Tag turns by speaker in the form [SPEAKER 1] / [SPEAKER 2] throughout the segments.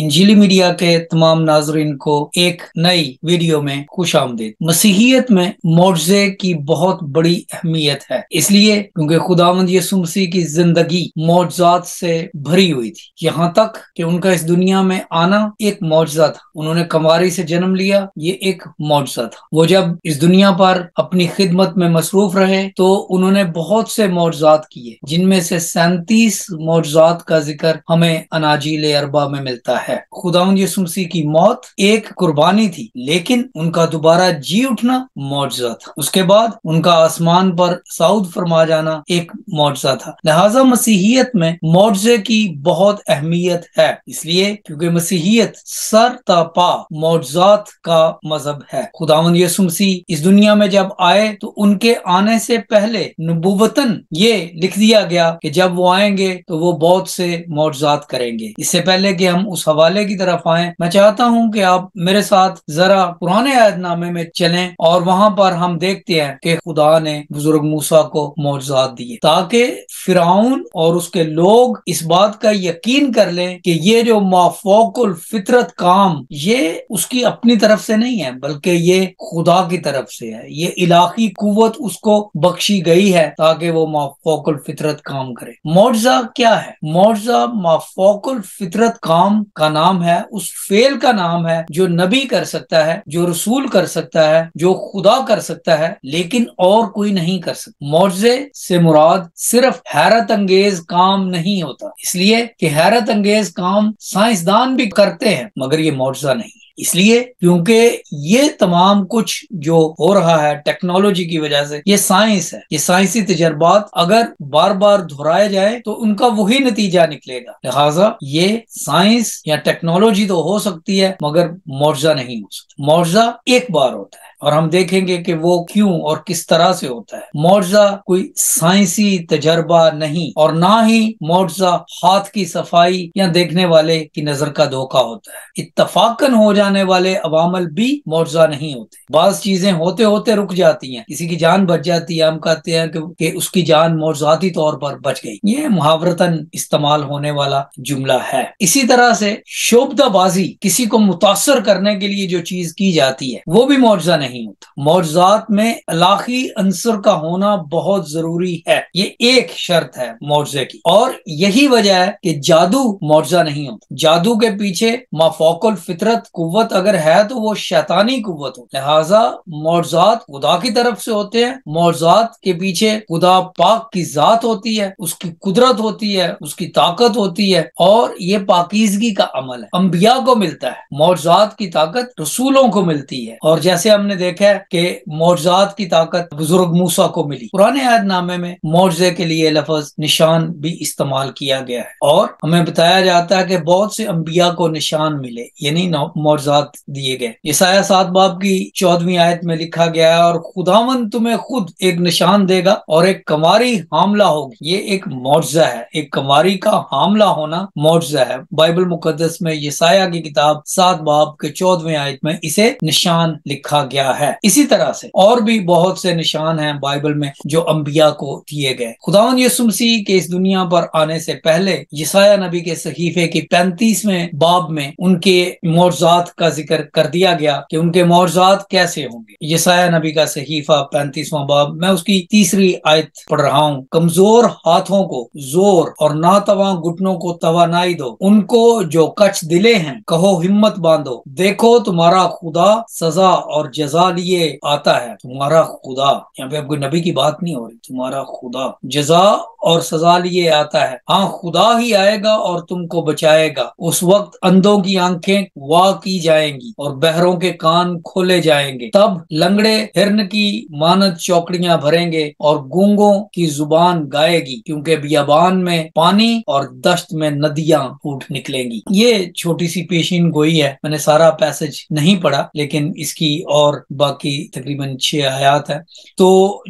[SPEAKER 1] انجیلی media کے تمام ناظرین کو ایک نئی ویڈیو میں خوش آمدید۔ مسیحیت میں معجزے کی بہت بڑی اہمیت ہے، اس لیے کیونکہ خداوند یسوع مسیح کی زندگی معجزات سے بھری ہوئی تھی، یہاں تک کہ ان کا اس دنیا میں آنا ایک معجزہ تھا۔ انہوں نے کماری سے جنم لیا، یہ ایک معجزہ تھا۔ وہ جب اس دنیا پر اپنی خدمت میں مصروف رہے تو انہوں نے بہت سے معجزات کیے، جن میں سے 37 معجزات کا ذکر ہمیں اناجیل اربع میں ملتا ہے۔ خداوند یسوع مسیح کی موت ایک قربانی تھی، لیکن ان کا دوبارہ جی اٹھنا معجزہ تھا۔ اس کے بعد ان کا آسمان پر صعود فرما جانا ایک معجزہ تھا۔ لہٰذا مسیحیت میں معجزے کی بہت اہمیت ہے، اس لیے کیونکہ مسیحیت سر تا پا معجزات کا مذہب ہے۔ خداوند یسوع مسیح اس دنیا میں جب آئے تو ان کے آنے سے پہلے نبوتاً یہ لکھ دیا گیا کہ جب وہ آئیں گے تو وہ بہت سے معجزات کریں گے۔ اس سے پہلے کہ ہم اس حوالے کی طرف آئیں، میں چاہتا ہوں کہ آپ میرے ساتھ ذرا پرانے عہد نامے میں چلیں، اور وہاں پر ہم دیکھتے ہیں کہ خدا نے بزرگ موسیٰ کو معجزات دیے تاکہ فرعون اور اس کے لوگ اس بات کا یقین کر لیں کہ یہ جو مافوق الفطرت کام یہ اس کی اپنی طرف سے نہیں ہے، بلکہ یہ خدا کی طرف سے ہے۔ یہ الہی قوت اس کو بخشی گئی ہے تاکہ وہ مافوق الفطرت کام کرے۔ معجزہ کیا ہے؟ معجزہ مافوق الفطرت کام کا نام ہے، اس فعل کا نام ہے جو نبی کر سکتا ہے، جو رسول کر سکتا ہے، جو خدا کر سکتا ہے، لیکن اور کوئی نہیں کر سکتا۔ معجزے سے مراد صرف حیرت انگیز کام نہیں ہوتا، اس لیے کہ حیرت انگیز کام سائنسدان بھی کرتے ہیں، مگر یہ معجزہ نہیں۔ اس لیے کیونکہ یہ تمام کچھ جو ہو رہا ہے ٹیکنالوجی کی وجہ سے، یہ سائنس ہے، یہ سائنسی تجربات اگر بار بار دہرائے جائے تو ان کا وہی نتیجہ نکلے گا۔ لہٰذا یہ سائنس یا ٹیکنالوجی تو ہو سکتی ہے مگر معجزہ نہیں ہو سکتا۔ معجزہ ایک بار ہوتا ہے، اور ہم دیکھیں گے کہ وہ کیوں اور کس طرح سے ہوتا ہے۔ معجزہ کوئی سائنسی تجربہ نہیں، اور نہ ہی معجزہ ہاتھ کی صفائی یا دیکھنے والے کی نظر کا دھوکہ ہوتا ہے۔ اتفاقاً ہو جانے والے عوامل بھی معجزہ نہیں ہوتے۔ بعض چیزیں ہوتے ہوتے رک جاتی ہیں، کسی کی جان بچ جاتی ہے، ہم کہتے ہیں کہ اس کی جان معجزاتی طور پر بچ گئی۔ یہ محاورتاً استعمال ہونے والا جملہ ہے۔ اسی طرح سے شعبدہ بازی، کسی کو متاثر کرنے کے لیے جو چیز کی جاتی ہے، وہ بھی معجزہ نہیں ہوتا۔ معجزات میں الہی عنصر کا ہونا بہت ضروری ہے، یہ ایک شرط ہے معجزے کی، اور یہی وجہ ہے کہ جادو معجزہ نہیں ہوتا۔ جادو کے پیچھے مافوق الفطرت قوت اگر ہے تو وہ شیطانی قوت ہو، لہٰذا معجزات خدا کی طرف سے ہوتے ہیں۔ معجزات کے پیچھے خدا پاک کی ذات ہوتی ہے، اس کی قدرت ہوتی ہے، اس کی طاقت ہوتی ہے، اور یہ پاکیزگی کا عمل ہے۔ انبیاء کو ملتا ہے، معجزات کی طاقت رسولوں کو ملتی ہے، اور جیسے ہم نے دیکھا ہے کہ معجزات کی طاقت بزرگ موسیٰ کو ملی۔ پرانے عہد نامے میں معجزے کے لیے لفظ نشان بھی استعمال کیا گیا ہے، اور ہمیں بتایا جاتا ہے کہ بہت سے انبیاء کو نشان ملے، یعنی معجزات دیے گئے۔ یسایہ 7 باب کی 14ویں آیت میں لکھا گیا ہے، اور خداوند تمہیں خود ایک نشان دے گا اور ایک کنواری حاملہ ہوگی۔ یہ ایک معجزہ ہے، ایک کنواری کا حاملہ ہونا معجزہ ہے۔ بائبل مقدس میں یسایہ کی کتاب 7 باب کے 14ویں آیت میں اسے نشان لکھا گیا ہے۔ اسی طرح سے اور بھی بہت سے نشان ہیں بائبل میں جو انبیاء کو دیے گئے۔ خداوند یسوع مسیح کے اس دنیا پر آنے سے پہلے یسایہ نبی کے صحیفے کی 35ویں باب میں ان کے معجزات کا ذکر کر دیا گیا کہ ان کے معجزات کیسے ہوں گے۔ یسایہ نبی کا صحیفہ 35واں باب، میں اس کی 3 آیت پڑھ رہا ہوں۔ کمزور ہاتھوں کو زور اور ناتواں گھٹنوں کو توانائی دو، ان کو جو کچ دلے ہیں کہو ہمت باندھو، دیکھو تمہارا خدا سزا اور جزا لیے آتا ہے۔ تمہارا خدا، یہاں پہ اب کوئی نبی کی بات نہیں ہو رہی، تمہارا خدا جزا اور سزا لیے آتا ہے۔ ہاں، خدا ہی آئے گا اور تم کو بچائے گا۔ اس وقت اندھوں کی آنکھیں وا کی جائیں گی اور بہروں کے کان کھولے جائیں گے۔ تب لنگڑے ہرن کی مانند چوکڑیاں بھریں گے اور گونگوں کی زبان گائے گی، کیونکہ بیابان میں پانی اور دشت میں ندیاں پھوٹ نکلیں گی۔ یہ چھوٹی سی پیشین گوئی ہے، میں نے سارا پیسج نہیں پڑھا، لیکن اس کی اور اور باقی تقریباً 6 آیات ہیں۔ تو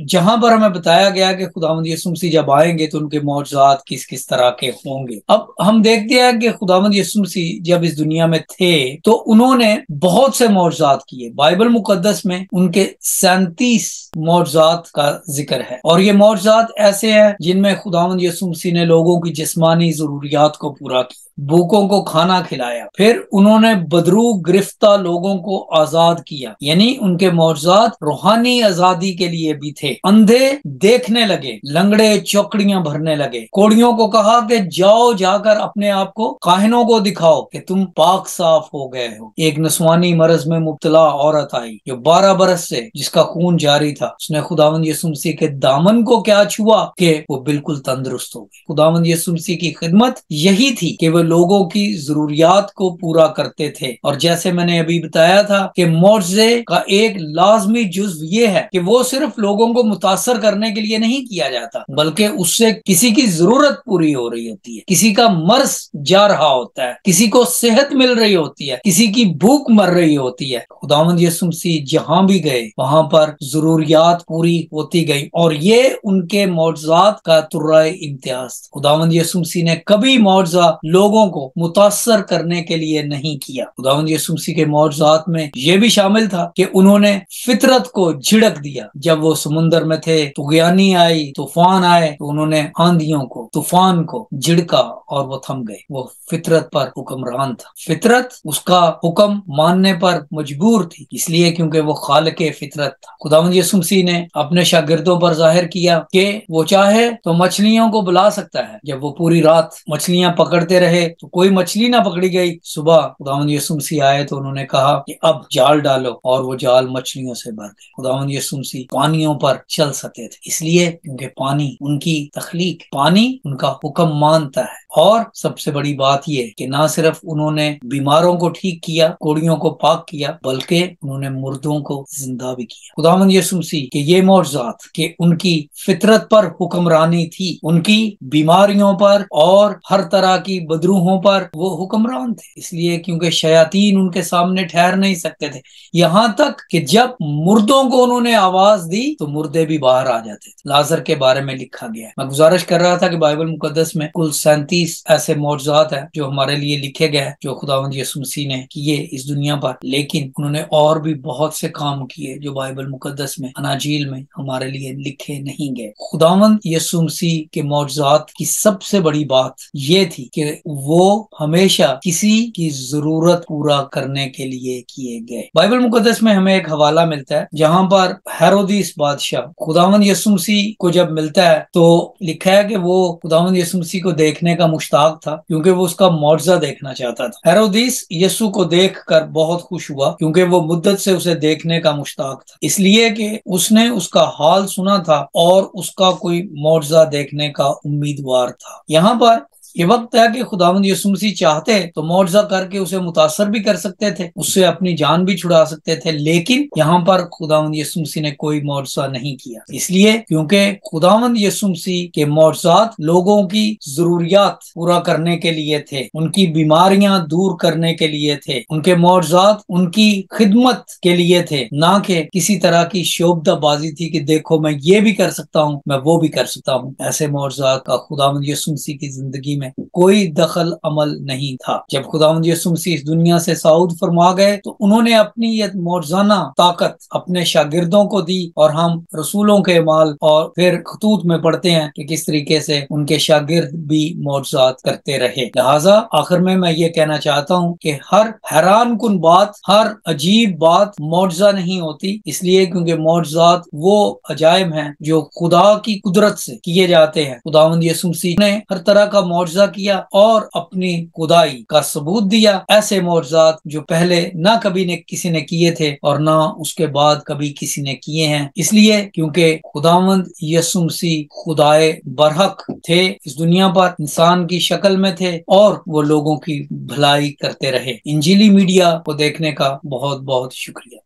[SPEAKER 1] جہاں پر ہمیں بتایا گیا کہ خداوند یسوع مسیح جب آئیں گے تو ان کے معجزات کس کس طرح کے ہوں گے۔ اب ہم دیکھتے ہیں کہ خداوند یسوع مسیح جب اس دنیا میں تھے تو انہوں نے بہت سے معجزات کیے۔ بائبل مقدس میں ان کے 37 معجزات کا ذکر ہے، اور یہ معجزات ایسے ہیں جن میں خداوند یسوع مسیح نے لوگوں کی جسمانی ضروریات کو پورا کیا، بھوکوں کو کھانا کھلایا، پھر انہوں نے بدرو گرفتہ لوگوں کو آزاد کیا، یعنی ان کے معجزات روحانی آزادی کے لیے بھی تھے۔ اندھے دیکھنے لگے، لنگڑے چوکڑیاں بھرنے لگے، کوڑیوں کو کہا کہ جاؤ جا کر اپنے آپ کو کاہنوں کو دکھاؤ کہ تم پاک صاف ہو گئے ہو۔ ایک نسوانی مرض میں مبتلا عورت آئی جو 12 برس سے جس کا خون جاری تھا، اس نے خداوند یسوع مسیح کے دامن کو کیا چھوا کہ وہ بالکل تندرست ہو گئی۔ خداوند یسوع مسیح کی خدمت یہی تھی کہ وہ لوگوں کی ضروریات کو پورا کرتے تھے، اور جیسے میں نے ابھی بتایا تھا کہ معجزے کا ایک لازمی جزو یہ ہے کہ وہ صرف لوگوں کو متاثر کرنے کے لیے نہیں کیا جاتا، بلکہ اس سے کسی کی ضرورت پوری ہو رہی ہوتی ہے، کسی کا مرض جا رہا ہوتا ہے، کسی کو صحت مل رہی ہوتی ہے، کسی کی بھوک مر رہی ہوتی ہے۔ خداوند یسوع مسیح جہاں بھی گئے وہاں پر ضروریات پوری ہوتی گئی، اور یہ ان کے معجزات کا ترائے امتیاز۔ خداوند یسوع مسیح نے کبھی معجزہ لوگوں کو متاثر کرنے کے لیے نہیں کیا۔ خداوند یسوع مسیح کے معجزات میں یہ بھی شامل تھا کہ انہوں نے فطرت کو جھڑک دیا۔ جب وہ سمندر میں تھے، طغیانی آئی، طوفان آئے، تو انہوں نے آندھیوں کو، طوفان کو جھڑکا اور وہ تھم گئے۔ وہ فطرت پر حکمران تھا، فطرت اس کا حکم ماننے پر مجبور تھی، اس لیے کیونکہ وہ خالق فطرت تھا۔ خداوند یسوع مسیح نے اپنے شاگردوں پر ظاہر کیا کہ وہ چاہے تو مچھلیوں کو بلا سکتا ہے۔ جب وہ پوری رات مچھلیاں پکڑتے رہے تو کوئی مچھلی نہ پکڑی گئی، صبح خداوند یسوع مسیح آئے تو انہوں نے کہا کہ اب جال ڈالو، اور وہ جال مچھلیوں سے بھر گئے۔ خداوند یسوع مسیح پانیوں پر چل سکتے تھے، اس لیے کیونکہ پانی ان کی تخلیق، پانی ان کا حکم مانتا ہے۔ اور سب سے بڑی بات یہ کہ نہ صرف انہوں نے بیماروں کو ٹھیک کیا، کوڑیوں کو پاک کیا، بلکہ انہوں نے مردوں کو زندہ بھی کیا۔ خداوند یسوع مسیح کہ یہ معجزات کہ ان کی فطرت پر حکمرانی تھی، ان کی بیماریوں پر اور ہر طرح کی بدروحوں پر وہ حکمران تھے، اس لیے کیونکہ شیاطین ان کے سامنے ٹھہر نہیں سکتے تھے، یہاں تک کہ جب مردوں کو انہوں نے آواز دی تو مردے بھی باہر آ جاتے تھے۔ لازر کے بارے میں لکھا گیا ہے، میں گزارش کر رہا تھا کہ بائبل مقدس میں کل 37 ایسے معجزات ہیں جو ہمارے لیے لکھے گئے ہیں، جو خداوند یسوع مسیح نے کیے اس دنیا پر، لیکن انہوں نے اور بھی بہت سے کام کیے جو بائبل مقدس میں، اناجیل میں ہمارے لیے لکھے نہیں گئے۔ خداوند یسوع مسیح کے معجزات کی سب سے بڑی بات یہ تھی کہ وہ ہمیشہ کسی کی ضرورت پورا کرنے کے لیے کیے گئے۔ بائبل مقدس میں ہمیں ایک حوالہ ملتا ہے جہاں پر ہیرودیس بادشاہ خداوند یسوع مسیح کو جب ملتا ہے تو لکھا ہے کہ وہ خداوند یسوع مسیح کو دیکھنے کا مشتاق تھا کیونکہ وہ اس کا معجزہ دیکھنا چاہتا تھا۔ ہیرودیس یسوع کو دیکھ کر بہت خوش ہوا کیونکہ وہ مدت سے اسے دیکھنے کا مشتاق تھا، اس لیے کہ اس نے اس کا حال سنا تھا اور اس کا کوئی معجزہ دیکھنے کا امیدوار تھا۔ یہاں پر یہ وقت ہے کہ خداوند یسوع مسیح چاہتے تو معجزہ کر کے اسے متاثر بھی کر سکتے تھے، اس سے اپنی جان بھی چھڑا سکتے تھے، لیکن یہاں پر خداوند یسوع مسیح نے کوئی معجزہ نہیں کیا، اس لیے کیونکہ خداوند یسوع مسیح کے معجزات لوگوں کی ضروریات پورا کرنے کے لیے تھے، ان کی بیماریاں دور کرنے کے لیے تھے، ان کے معجزات ان کی خدمت کے لیے تھے، نہ کہ کسی طرح کی شوبدہ بازی تھی کہ دیکھو میں یہ بھی کر سکتا ہوں، میں وہ بھی کر سکتا ہوں۔ ایسے معجزات کا خداوند یسوع مسیح کی زندگی میں کوئی دخل عمل نہیں تھا۔ جب خداوند یسوع مسیح اس دنیا سے صعود فرما گئے تو انہوں نے اپنی یہ معجزانہ طاقت اپنے شاگردوں کو دی، اور ہم رسولوں کے اعمال اور پھر خطوط میں پڑھتے ہیں کہ کس طریقے سے ان کے شاگرد بھی معجزات کرتے رہے۔ لہٰذا آخر میں یہ کہنا چاہتا ہوں کہ ہر حیران کن بات، ہر عجیب بات معجزہ نہیں ہوتی، اس لیے کیونکہ معجزات وہ عجائب ہیں جو خدا کی قدرت سے کیے جاتے ہیں۔ خداوند یسوع مسیح نے ہر طرح کا معجزہ کیا اور اپنی خدائی کا ثبوت دیا، ایسے معجزات جو پہلے نہ کبھی نے کسی نے کیے تھے اور نہ اس کے بعد کبھی کسی نے کیے ہیں، اس لیے کیونکہ خداوند یسوع مسیح خدائے برحق تھے، اس دنیا پر انسان کی شکل میں تھے اور وہ لوگوں کی بھلائی کرتے رہے۔ انجیلی میڈیا کو دیکھنے کا بہت بہت شکریہ۔